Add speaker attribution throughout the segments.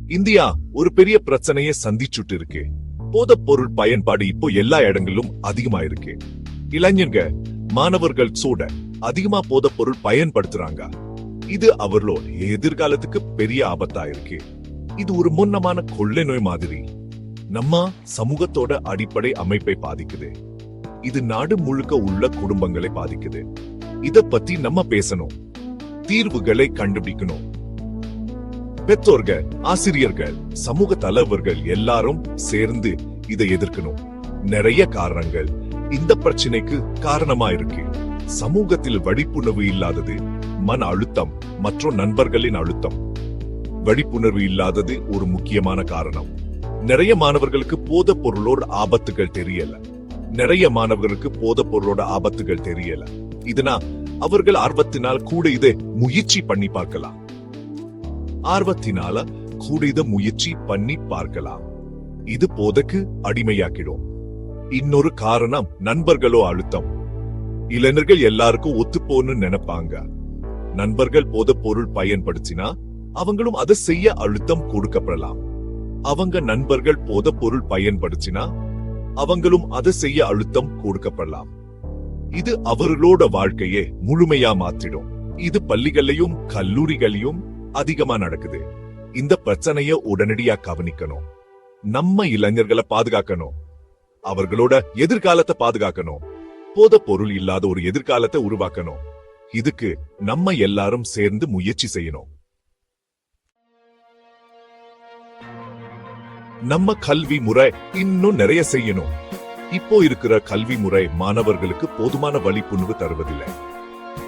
Speaker 1: India ஒரு பெரிய பிரச்சனையை சந்திச்சுட்டு இருக்கு. போதைப் பொருள் பயன்பாடு இப்போ எல்லா இடங்களிலும் அதிகமா இருக்கு. இளைஞங்க மாணவர்கள் சூட அதிகமா போதைப் பொருள் பயன்படுத்துறாங்க. இது அவர்களோட எதிர்காலத்துக்கு பெரிய ஆபத்தா இருக்கு. இது ஒரு முன்னமான கொள்ளை நோய் மாதிரி நம்ம சமூகத்தோட அடிப்படை அமைப்பை பாதிக்குது. இது நாடு முழுக்க உள்ள குடும்பங்களை பாதிக்குது. இத பத்தி நம்ம பேசணும், தீர்வுகளை கண்டுபிடிக்கணும். பெற்றோர்கள், ஆசிரியர்கள், சமூக தலைவர்கள் எல்லாரும் சேர்ந்து இதை எதிர்க்கணும். நிறைய காரணங்கள் இந்த பிரச்சனைக்கு காரணமா இருக்கு. சமூகத்தில் விழிப்புணர்வு இல்லாதது, மன அழுத்தம் மற்றும் நண்பர்களின் அழுத்தம். விழிப்புணர்வு இல்லாதது ஒரு முக்கியமான காரணம். நிறைய மாணவர்களுக்கு போதைப் பொருளோட ஆபத்துகள் தெரியல. இதனா அவர்கள் ஆர்வத்தினால் கூட இதை முயற்சி பண்ணி பார்க்கலாம். இது போதைக்கு அடிமையாக்கிடும். இன்னொரு காரணம் நண்பர்களோ அழுத்தம். இளைஞர்கள் எல்லாருக்கும் ஒத்துப்போன்னு நினைப்பாங்க. நண்பர்கள் போதைப் பொருள் பயன்படுத்தினா அவங்களும் அதை செய்ய அழுத்தம் கொடுக்கப்படலாம். அவங்க நண்பர்கள் போதைப் பொருள் பயன்படுத்தினா அவங்களும் அதை செய்ய அழுத்தம் கொடுக்கப்படலாம். இது அவர்களோட வாழ்க்கையை முழுமையா மாற்றிடும். இது பள்ளிகளையும் கல்லூரிகளையும் அதிகமா நடக்குது. இந்த பிரச்சனைய உடனடியா கவனிக்கணும். நம்ம இளைஞர்களை பாதுகாக்கணும், அவர்களோட எதிர்காலத்தை பாதுகாக்கணும். போதைப் பொருள் இல்லாத ஒரு எதிர்காலத்தை உருவாக்கணும். இதுக்கு நம்ம எல்லாரும் சேர்ந்து முயற்சி செய்யணும். நம்ம கல்வி முறை இன்னும் நிறைய செய்யணும். இப்போ இருக்கிற கல்வி முறை மாணவர்களுக்கு போதுமான விழிப்புணர்வு தருவதில்லை.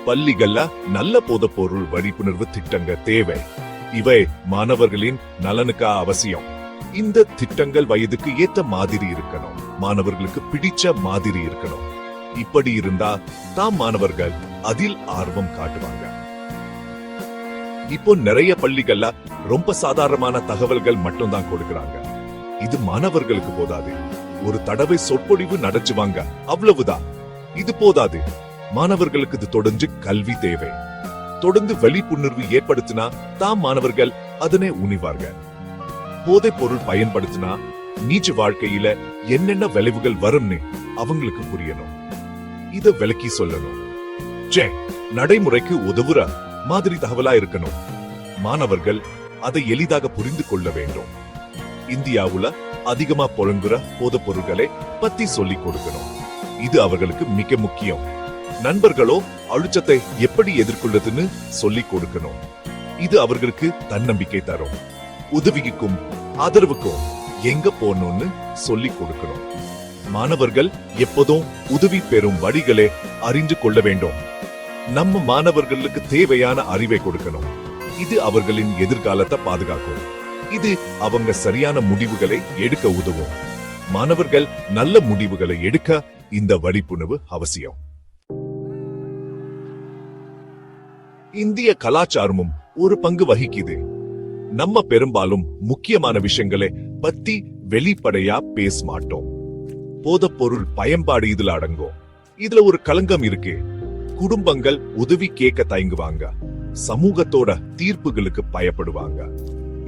Speaker 1: பள்ளிகள்ல நல்ல போதைப் பொருள் விழிப்புணர்வு திட்டங்கள் தேவை. இவை மாணவர்களின் நலனுக்கு அவசியம். இந்த திட்டங்கள் வயதுக்கு ஏற்ற மாதிரி இருக்கணும், மாணவர்களுக்கு பிடிச்ச மாதிரி இருக்கணும். இப்படி இருந்தா தாம் மாணவர்கள் அதில் ஆர்வம் காட்டுவாங்க. இப்போ நிறைய பள்ளிகள்ல ரொம்ப சாதாரணமான தகவல்கள் மட்டும் தான் கொடுக்கறாங்க. இது மாணவர்களுக்கு போதாது. ஒரு தடவை சொற்பொழிவு நடச்சுவாங்க, அவ்வளவுதான். இது போதாது. மாணவர்களுக்கு இது தொடர்ந்து கல்வி தேவை. தொடர்ந்து விழிப்புணர்வு ஏற்படுத்தினா தாம் மாணவர்கள் அதனை உணிவார்கள். போதைப் பொருள் பயன்படுத்தினா நீச்ச வாழ்க்கையில என்னென்ன விளைவுகள் வரும்னு அவங்களுக்கு புரியணும். இத விளக்கி சொல்லணும். நடைமுறைக்கு உதவுற மாதிரி தகவலா இருக்கணும். மாணவர்கள் அதை எளிதாக புரிந்து கொள்ள வேண்டும். இந்தியாவுல அதிகமா புழங்குற போதைப் பொருட்களை பத்தி சொல்லிக் கொடுக்கணும். இது அவர்களுக்கு மிக முக்கியம். நண்பர்களோ அழுத்தத்தை எப்படி எதிர்கொள்ளுதுன்னு சொல்லிக் கொடுக்கணும். இது அவர்களுக்கு தன்னம்பிக்கை தரும். உதவிக்கும் ஆதரவுக்கும் எங்க போகணும்னு சொல்லிக் கொடுக்கணும். மாணவர்கள் எப்போதும் உதவி பெறும் வழிகளை அறிந்து கொள்ள வேண்டும். நம்ம மாணவர்களுக்கு தேவையான அறிவை கொடுக்கணும். இது அவர்களின் எதிர்காலத்தை பாதுகாக்கும். இது அவங்க சரியான முடிவுகளை எடுக்க உதவும். மாணவர்கள் நல்ல முடிவுகளை எடுக்க இந்த விழிப்புணர்வு அவசியம். இந்திய கலாச்சாரமும் ஒரு பங்கு வகிக்குது. நம்ம பெரும்பாலும் முக்கியமான விஷயங்களை பத்தி வெளிப்படையா பேச மாட்டோம். போதைப் பொருள் பயன்பாடு இதுல அடங்கும். இதுல ஒரு களங்கம் இருக்கு. குடும்பங்கள் உதவி கேட்க தயங்குவாங்க. சமூகத்தோட தீர்ப்புகளுக்கு பயப்படுவாங்க.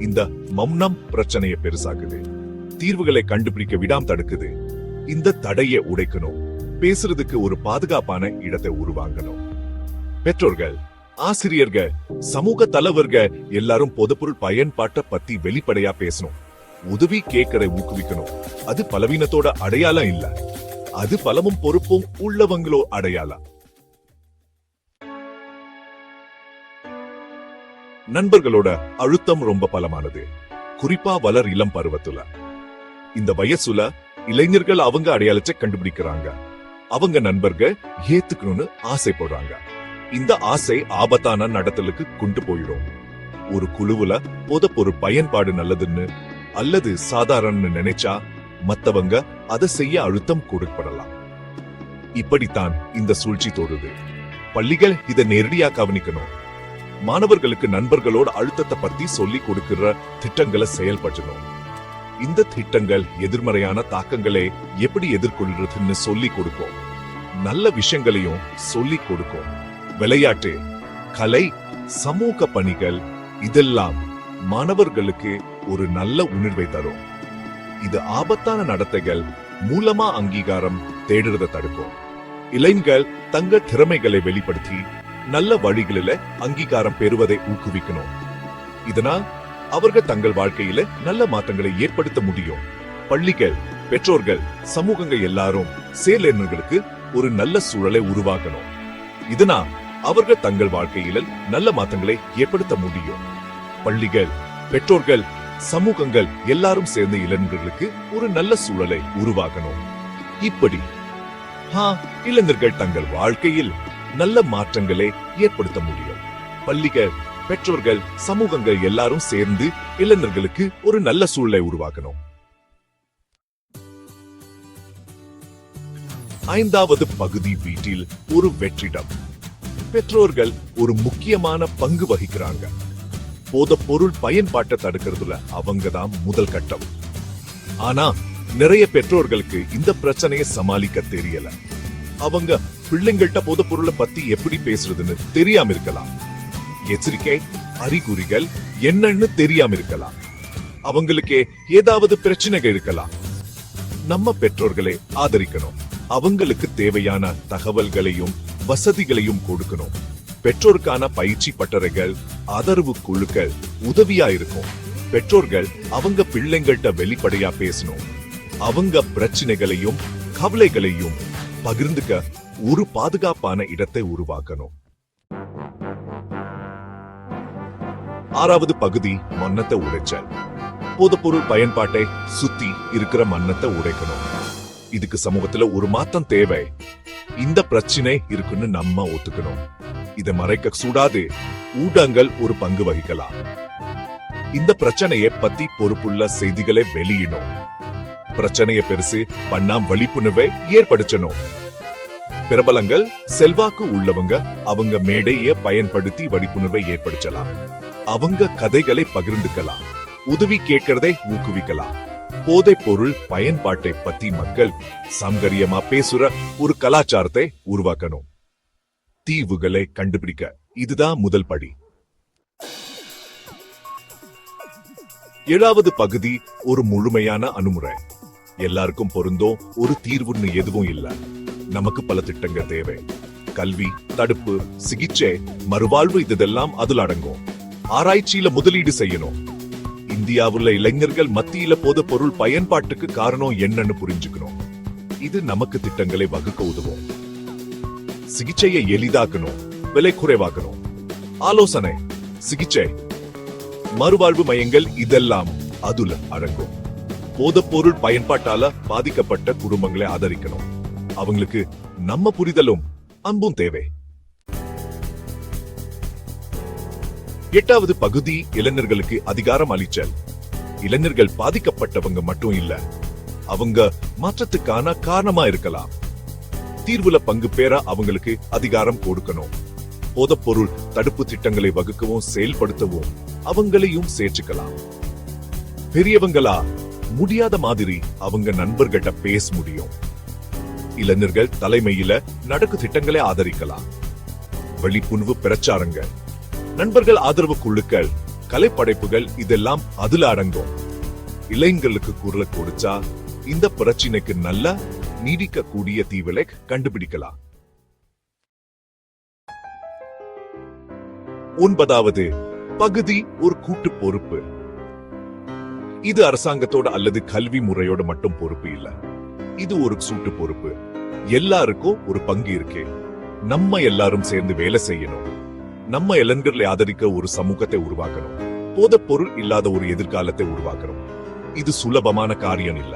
Speaker 1: இந்த மௌனம் பிரச்சனையை பெருசாக்குது. தீர்வுகளை கண்டுபிடிக்க விடாம தடுக்குது. இந்த தடையை உடைக்கணும். பேசுறதுக்கு ஒரு பாதுகாப்பான இடத்தை உருவாக்கணும். பெற்றோர்கள், ஆசிரியர்கள், சமூக தலைவர்கள் எல்லாரும் போதைப்பொருள் பயன்பாட்டை பத்தி வெளிப்படையா பேசணும். உதவி கேட்கற ஊக்குவிக்கணும். அது பலவீனத்தோட அடையாளம் இல்ல, அது பலமும் பொறுப்பும் உள்ளவங்களோ அடையாளம். நண்பர்களோட அழுத்தம் ரொம்ப பலமானது, குறிப்பா வளர் இளம் பருவத்துல. இந்த வயசுல இளைஞர்கள் அவங்க அடையாளத்தை கண்டுபிடிக்கிறாங்க. அவங்க நண்பர்கள் ஏத்துக்கணும்னு ஆசைப்படுறாங்க. இந்த ஆசை ஆபத்தான நடத்தலுக்கு கொண்டு போயிடும். ஒரு குழுவுல போதைப் பொருள் பயன்பாடு நல்லதுன்னு அல்லது சாதாரண நினைச்சா மத்தவங்க அதை செய்ய அழுத்தம் கொடுக்கப்படலாம். இப்படித்தான் இந்த சூழ்ச்சி தோறுது. பள்ளிகள் இதை நேரடியா கவனிக்கணும். மாணவர்களுக்கு நண்பர்களோட அழுத்தத்தை பத்தி சொல்லிக் கொடுக்கிற திட்டங்களை செயல்படுத்தணும். இந்த திட்டங்கள் எதிர்மறையான தாக்கங்களை எப்படி எதிர்கொள்றதுன்னு சொல்லிக் கொடுக்கும். நல்ல விஷயங்களையும் சொல்லிக் கொடுக்கும். விளையாட்டு, கலை, சமூக பணிகள் இதெல்லாம் மாணவர்களுக்கு ஒரு நல்ல உணர்வை தரும். இது ஆபத்தான நடத்தைகள் மூலமா அங்கீகாரம் தேடுறத தடுக்கும். இளைஞர்கள் தங்க திறமைகளை வெளிப்படுத்தி நல்ல வழிகளில அங்கீகாரம் பெறுவதை ஊக்குவிக்கணும். இதனால் அவர்கள் தங்கள் வாழ்க்கையில நல்ல மாற்றங்களை ஏற்படுத்த முடியும். பள்ளிகள், பெற்றோர்கள், சமூகங்கள் எல்லாரும் செயலர்களுக்கு ஒரு நல்ல சூழலை உருவாக்கணும். இதனால் அவர்கள் தங்கள் வாழ்க்கையில நல்ல மாற்றங்களை ஏற்படுத்த முடியும். பள்ளிகள், பெற்றோர்கள், சமூகங்கள் எல்லாரும் சேர்ந்த இளைஞர்களுக்கு ஒரு நல்ல சூழலை உருவாக்கணும். இப்படி இளைஞர்கள் தங்கள் வாழ்க்கையில் நல்ல மாற்றங்களை ஏற்படுத்த முடியும். பள்ளிகள், பெற்றோர்கள், சமூகங்கள் எல்லாரும் சேர்ந்து இளைஞர்களுக்கு ஒரு நல்ல சூழலை உருவாக்கணும். ஐந்தாவது பகுதி, வீட்டில் ஒரு வெற்றிடம். பெற்றோர்கள் ஒரு முக்கியமான பங்கு வகிக்கிறாங்க. போதைப் பொருள் பயன்பாட்டை தடுக்கிறதுல அவங்கதான் முதல் கட்டம். ஆனா நிறைய பெற்றோர்களுக்கு இந்த பிரச்சனையை சமாளிக்க தெரியல. அவங்க பிள்ளைங்கள்ட்ட போதைப் பொருளை பத்தி எப்படி பேசுறதுன்னு தெரியாம இருக்கலாம். எச்சரிக்கை அறிகுறிகள் என்னன்னு தெரியாம இருக்கலாம். அவங்களுக்கு ஏதாவது பிரச்சனைகள் இருக்கலாம். நம்ம பெற்றோர்களை ஆதரிக்கணும். அவங்களுக்கு தேவையான தகவல்களையும் வசதிகளையும் கொடுக்கணும். பெற்றோருக்கான பயிற்சி பட்டறைகள், ஆதரவு குழுக்கள் உதவியா இருக்கும். பெற்றோர்கள் அவங்க பிள்ளைங்கள்ட்ட வெளிப்படையா பேசணும். அவங்க பிரச்சனைகளையும் கவலைகளையும் பகிர்ந்துக்க ஒரு பாதுகாப்பான இடத்தை உருவாக்கணும். ஆறாவது பகுதி, மன்னத்தை உடைச்சல். போதைப்பொருள் பயன்பாட்டை சுத்தி இருக்கிற மன்னத்தை உடைக்கணும். இதுக்கு சமூகத்துல ஒரு மாற்றம் தேவை. இந்த பிரச்சனை இருக்குன்னு நம்ம ஒத்துக்கணும். இதை மறைக்க கூடாது. ஊடகங்கள் ஒரு பங்கு வகிக்கலாம். இந்த பிரச்சனையை பத்தி பொறுப்புள்ள செய்திகளை வெளியிடணும். பிரச்சனையை பெருசு பண்ணாம விழிப்புணர்வை ஏற்படுத்தணும். பிரபலங்கள், செல்வாக்கு உள்ளவங்க அவங்க மேடையை பயன்படுத்தி விழிப்புணர்வை ஏற்படுத்தலாம். அவங்க கதைகளை பகிர்ந்துக்கலாம். உதவி கேட்கிறதை ஊக்குவிக்கலாம். போதைப் பொருள் பயன்பாட்டை பத்தி மக்கள் சங்கரியமா பேசுற ஒரு கலாச்சாரத்தை உருவாக்கணும். தீவுகளை கண்டுபிடிக்க இதுதான் முதல் படி. ஏழாவது பகுதி, ஒரு முழுமையான அணுகுமுறை. எல்லாருக்கும் பொருந்தும் ஒரு தீர்வுன்னு எதுவும் இல்ல. நமக்கு பல திட்டங்கள் தேவை. கல்வி, தடுப்பு, சிகிச்சை, மறுவாழ்வு இதெல்லாம் அதுல அடங்கும். ஆராய்ச்சியில முதலீடு செய்யணும். இந்தியாவுள்ள இளைஞர்கள் மத்தியில போதைப் பொருள் பயன்பாட்டுக்கு காரணம் என்னன்னு புரிஞ்சுக்கணும். இது நமக்கு திட்டங்களை வகுக்க உதவும். சிகிச்சையை எளிதாக்கணும், விலை குறைவாக்கணும். ஆலோசனை, சிகிச்சை, மறுவாழ்வு மையங்கள் இதெல்லாம் அதுல அடங்கும். போதைப் பொருள் பயன்பாட்டால பாதிக்கப்பட்ட குடும்பங்களை ஆதரிக்கணும். அவங்களுக்கு நம்ம புரிதலும் அன்பும் தேவை. எட்டாவது பகுதி, இளைஞர்களுக்கு அதிகாரம் அளித்தல். இளைஞர்கள் பாதிக்கப்பட்டவங்க மட்டும் இல்ல, அவங்க மாற்றத்துக்கான காரணமா இருக்கலாம். தீர்வுல பங்கு பெற அவங்களுக்கு அதிகாரம் கொடுக்கணும். போதைப்பொருள் தடுப்பு திட்டங்களை வகுக்கவும் செயல்படுத்தவும் அவங்களையும் சேர்த்துக்கலாம். பெரியவங்களா முடியாத மாதிரி அவங்க நண்பர்கிட்ட பேச முடியும். இளைஞர்கள் தலைமையில நடக்கு திட்டங்களை ஆதரிக்கலாம். விழிப்புணர்வு பிரச்சாரங்கள், நண்பர்கள் ஆதரவு குழுக்கள், கலைப்படைப்புகள் இதெல்லாம் அதுல அடங்கும். இளைஞர்களுக்கு குரலை கொடுத்தா இந்த பிரச்சனைக்கு நல்ல நீடிக்க கூடிய தீவிலை கண்டுபிடிக்கலாம். ஒன்பதாவது பகுதி, ஒரு கூட்டு பொறுப்பு. இது அரசாங்கத்தோட அல்லது கல்வி முறையோட மட்டும் பொறுப்பு இல்ல. இது ஒரு கூட்டு பொறுப்பு. எல்லாருக்கும் ஒரு பங்கு இருக்கு. நம்ம எல்லாரும் சேர்ந்து வேலை செய்யணும். நம்ம இளைஞர்களை ஆதரிக்க ஒரு சமூகத்தை உருவாக்கணும். போதைப் பொருள் இல்லாத ஒரு எதிர்காலத்தை உருவாக்கணும். இது சுலபமான காரியம் இல்ல,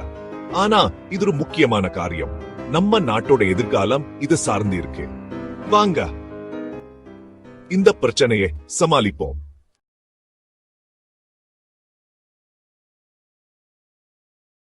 Speaker 1: ஆனா இது ஒரு முக்கியமான காரியம். நம்ம நாட்டோட எதிர்காலம் இது சார்ந்து இருக்கு. வாங்க இந்த பிரச்சனையை சமாளிப்போம்.